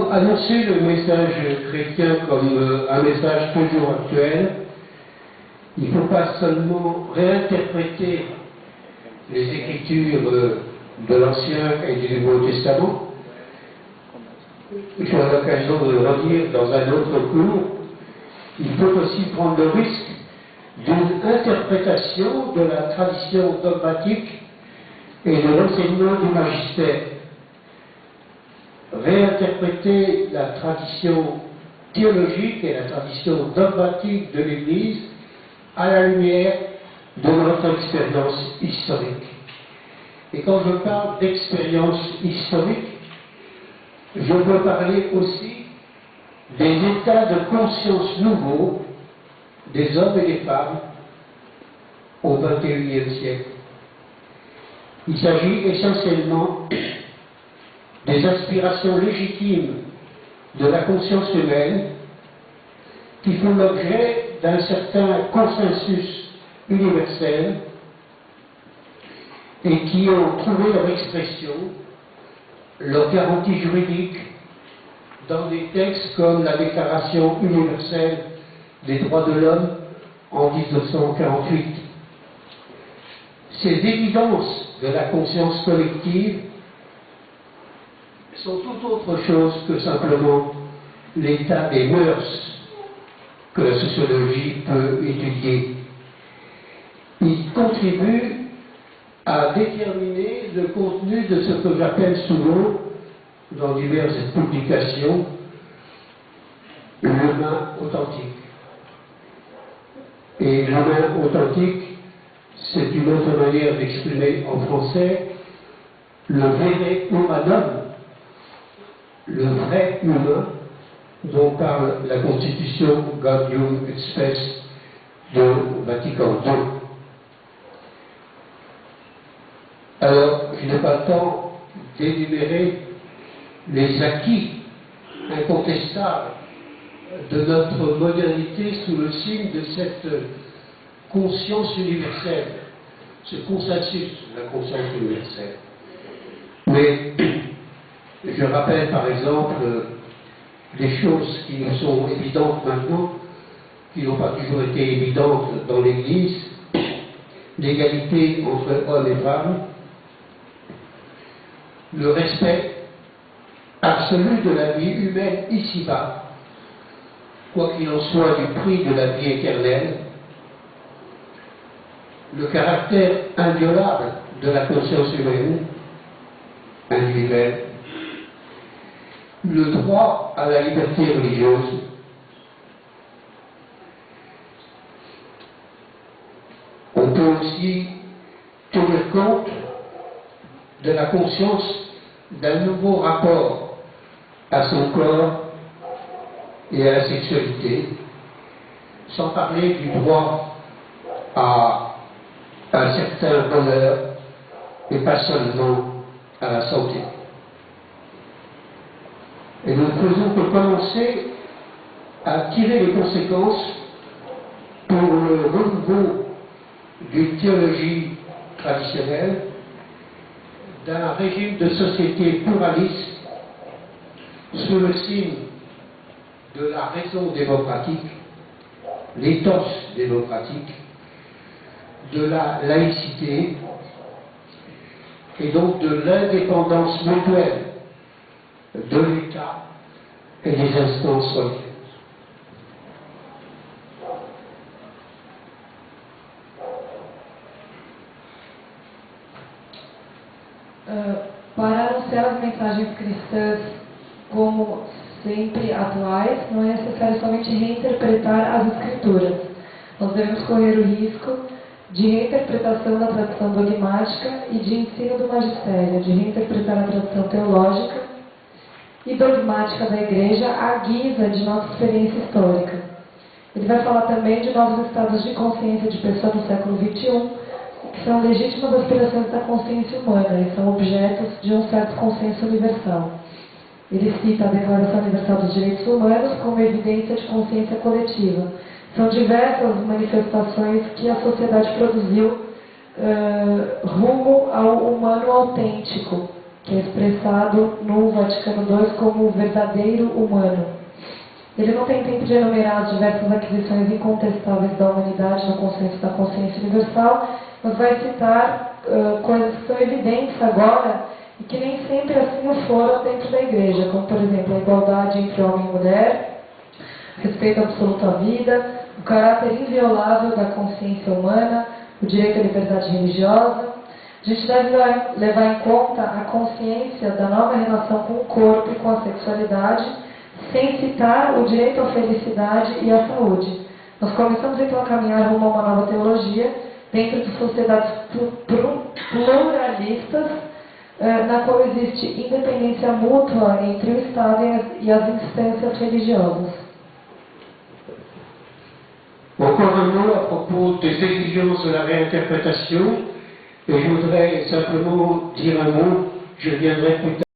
Pour annoncer le message chrétien comme un message toujours actuel, il ne faut pas seulement réinterpréter les Écritures de l'Ancien et du Nouveau Testament. J'aurai l'occasion de le redire dans un autre cours. Il faut aussi prendre le risque d'une interprétation de la tradition dogmatique et de l'enseignement du magistère. Réinterpréter la tradition théologique et la tradition dogmatique de l'Église à la lumière de notre expérience historique. Et quand je parle d'expérience historique, je veux parler aussi des états de conscience nouveaux des hommes et des femmes au XXIe siècle. Il s'agit essentiellement des aspirations légitimes de la conscience humaine qui font l'objet d'un certain consensus universel et qui ont trouvé leur expression, leur garantie juridique dans des textes comme la Déclaration universelle des droits de l'homme en 1948. Ces évidences de la conscience collective sont tout autre chose que simplement l'état des mœurs que la sociologie peut étudier. Ils contribuent à déterminer le contenu de ce que j'appelle souvent, dans diverses publications, l'humain authentique. Et l'humain authentique, c'est une autre manière d'exprimer en français le vrai humanum, le vrai humain dont parle la Constitution Gaudium et Spes de Vatican II. Alors, je n'ai pas le temps d'énumérer les acquis incontestables de notre modernité sous le signe de cette conscience universelle, ce consensus de la conscience universelle. Mais je rappelle par exemple des choses qui nous sont évidentes maintenant, qui n'ont pas toujours été évidentes dans l'Église, l'égalité entre hommes et femmes, le respect absolu de la vie humaine ici-bas, quoi qu'il en soit du prix de la vie éternelle, le caractère inviolable de la conscience humaine, individuelle, le droit à la liberté religieuse, on peut aussi tenir compte de la conscience d'un nouveau rapport à son corps et à la sexualité, sans parler du droit à un certain bonheur et pas seulement à la santé. Et nous ne faisons que commencer à tirer les conséquences pour le renouveau d'une théologie traditionnelle, d'un régime de société pluraliste sous le signe de la raison démocratique, l'éthos démocratique, de la laïcité et donc de l'indépendance mutuelle de l'État et des instances religieuses. Para anunciar as mensagens cristãs como sempre atuais, não é necessário somente reinterpretar as Escrituras. Nós devemos correr o risco de reinterpretação da tradição dogmática e de ensino do magistério, de reinterpretar a tradição teológica e dogmática da Igreja à guisa de nossa experiência histórica. Ele vai falar também de novos estados de consciência de pessoas do século XXI, que são legítimas aspirações da consciência humana e são objetos de um certo consenso universal. Ele cita a Declaração Universal dos Direitos Humanos como evidência de consciência coletiva. São diversas manifestações que a sociedade produziu rumo ao humano autêntico, que é expressado no Vaticano II como o verdadeiro humano. Ele não tem tempo de enumerar as diversas aquisições incontestáveis da humanidade no consenso da consciência universal, mas vai citar coisas que são evidentes agora e que nem sempre assim o foram dentro da Igreja, como, por exemplo, a igualdade entre homem e mulher, respeito absoluto à vida, o caráter inviolável da consciência humana, o direito à liberdade religiosa. A gente deve levar em conta a consciência da nova relação com o corpo e com a sexualidade, sem citar o direito à felicidade e à saúde. Nós começamos então a caminhar rumo a uma nova teologia dentro de sociedades pluralistas, na qual existe independência mútua entre o Estado e as instâncias religiosas. Encore un mot à propos des exigences de la réinterprétation, et je voudrais simplement dire un mot, je viendrai plus tard.